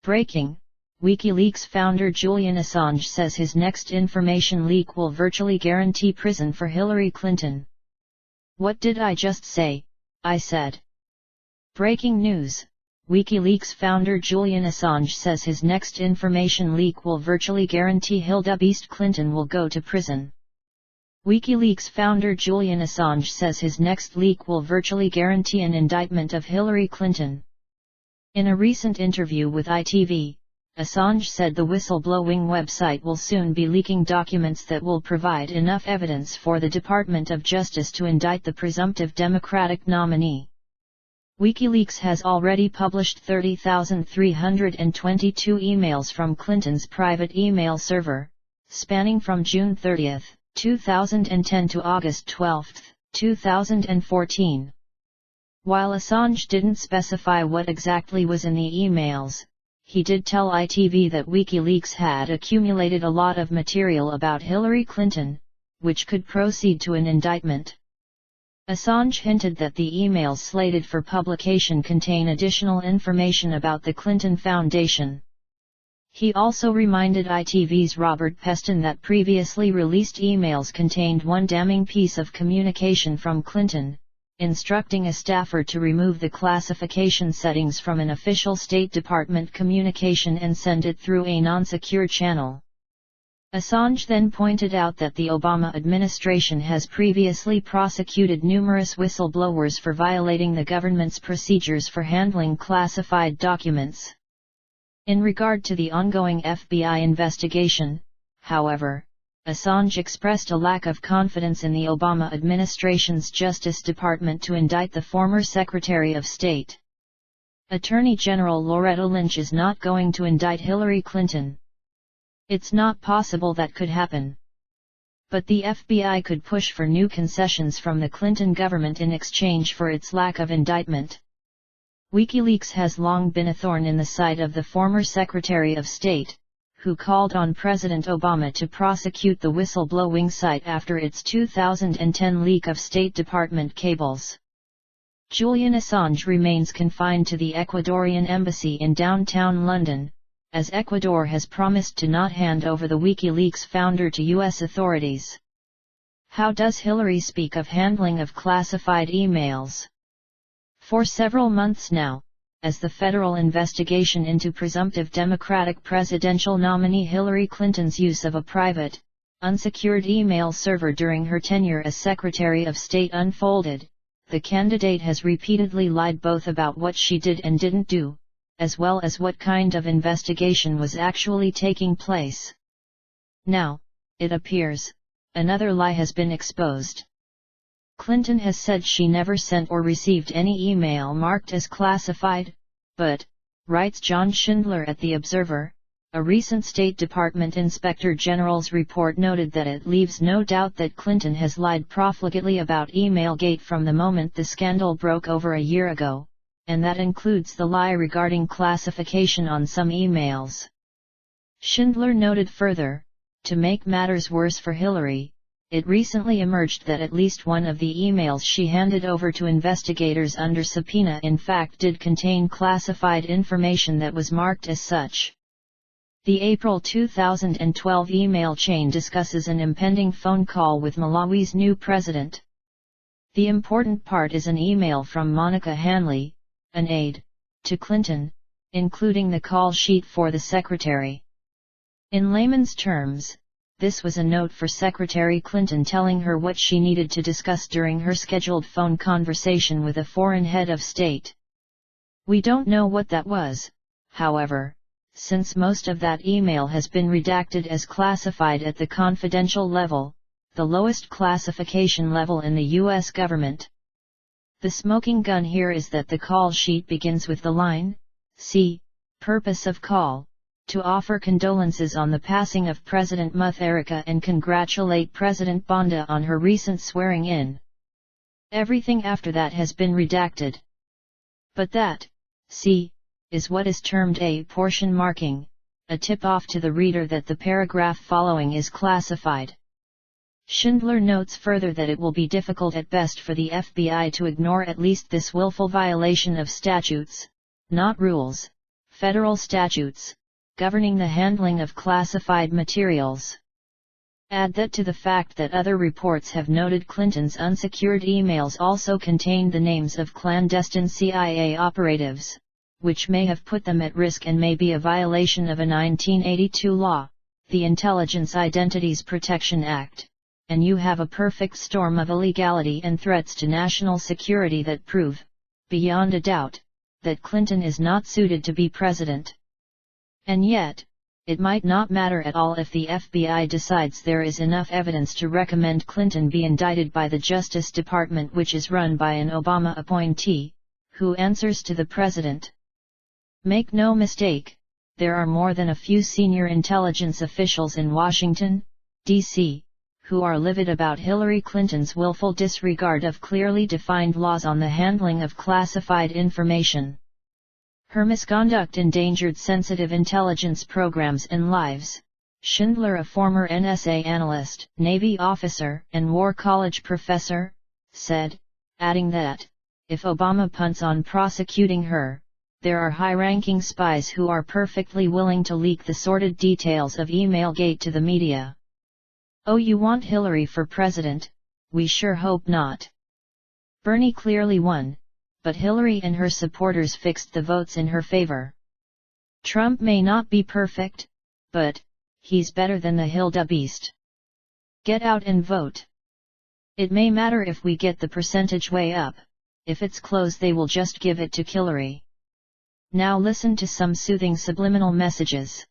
Breaking: WikiLeaks founder Julian Assange says his next information leak will virtually guarantee prison for Hillary Clinton. What did I just say? I said. Breaking news: WikiLeaks founder Julian Assange says his next information leak will virtually guarantee Hillary Clinton will go to prison. WikiLeaks founder Julian Assange says his next leak will virtually guarantee an indictment of Hillary Clinton. In a recent interview with ITV, Assange said the whistleblowing website will soon be leaking documents that will provide enough evidence for the Department of Justice to indict the presumptive Democratic nominee. WikiLeaks has already published 30,322 emails from Clinton's private email server, spanning from June 30, 2010 to August 12, 2014. While Assange didn't specify what exactly was in the emails, he did tell ITV that WikiLeaks had accumulated a lot of material about Hillary Clinton, which could proceed to an indictment. Assange hinted that the emails slated for publication contain additional information about the Clinton Foundation. He also reminded ITV's Robert Peston that previously released emails contained one damning piece of communication from Clinton, instructing a staffer to remove the classification settings from an official State Department communication and send it through a non-secure channel. Assange then pointed out that the Obama administration has previously prosecuted numerous whistleblowers for violating the government's procedures for handling classified documents. In regard to the ongoing FBI investigation, however, Assange expressed a lack of confidence in the Obama administration's Justice Department to indict the former Secretary of State. Attorney General Loretta Lynch is not going to indict Hillary Clinton. It's not possible that could happen. But the FBI could push for new concessions from the Clinton government in exchange for its lack of indictment. WikiLeaks has long been a thorn in the side of the former Secretary of State, who called on President Obama to prosecute the whistleblowing site after its 2010 leak of State Department cables. Julian Assange remains confined to the Ecuadorian embassy in downtown London, as Ecuador has promised to not hand over the WikiLeaks founder to U.S. authorities. How does Hillary speak of handling of classified emails? For several months now, as the federal investigation into presumptive Democratic presidential nominee Hillary Clinton's use of a private, unsecured email server during her tenure as Secretary of State unfolded, the candidate has repeatedly lied both about what she did and didn't do, as well as what kind of investigation was actually taking place. Now, it appears, another lie has been exposed. Clinton has said she never sent or received any email marked as classified, but, writes John Schindler at The Observer, a recent State Department Inspector General's report noted that it leaves no doubt that Clinton has lied profligately about Emailgate from the moment the scandal broke over a year ago, and that includes the lie regarding classification on some emails. Schindler noted further, to make matters worse for Hillary, it recently emerged that at least one of the emails she handed over to investigators under subpoena in fact did contain classified information that was marked as such. The April 2012 email chain discusses an impending phone call with Malawi's new president. The important part is an email from Monica Hanley, an aide, to Clinton, including the call sheet for the secretary. In layman's terms, this was a note for Secretary Clinton telling her what she needed to discuss during her scheduled phone conversation with a foreign head of state. We don't know what that was, however, since most of that email has been redacted as classified at the confidential level, the lowest classification level in the U.S. government. The smoking gun here is that the call sheet begins with the line, "C. Purpose of call, to offer condolences on the passing of President Mutharika and congratulate President Bonda on her recent swearing-in." Everything after that has been redacted. But that, C, is what is termed a portion marking, a tip-off to the reader that the paragraph following is classified. Schindler notes further that it will be difficult at best for the FBI to ignore at least this willful violation of statutes, not rules, federal statutes, governing the handling of classified materials. Add that to the fact that other reports have noted Clinton's unsecured emails also contained the names of clandestine CIA operatives, which may have put them at risk and may be a violation of a 1982 law, the Intelligence Identities Protection Act, and you have a perfect storm of illegality and threats to national security that prove, beyond a doubt, that Clinton is not suited to be president. And yet, it might not matter at all if the FBI decides there is enough evidence to recommend Clinton be indicted by the Justice Department, which is run by an Obama appointee, who answers to the president. Make no mistake, there are more than a few senior intelligence officials in Washington, D.C., who are livid about Hillary Clinton's willful disregard of clearly defined laws on the handling of classified information. Her misconduct endangered sensitive intelligence programs and lives. Schindler, a former NSA analyst, Navy officer, and War College professor, said, adding that, if Obama punts on prosecuting her, there are high-ranking spies who are perfectly willing to leak the sordid details of Emailgate to the media. Oh, you want Hillary for president? We sure hope not. Bernie clearly won, but Hillary and her supporters fixed the votes in her favor. Trump may not be perfect, but he's better than the Hildebeest. Get out and vote. It may matter if we get the percentage way up. If it's close, they will just give it to Hillary. Now listen to some soothing subliminal messages.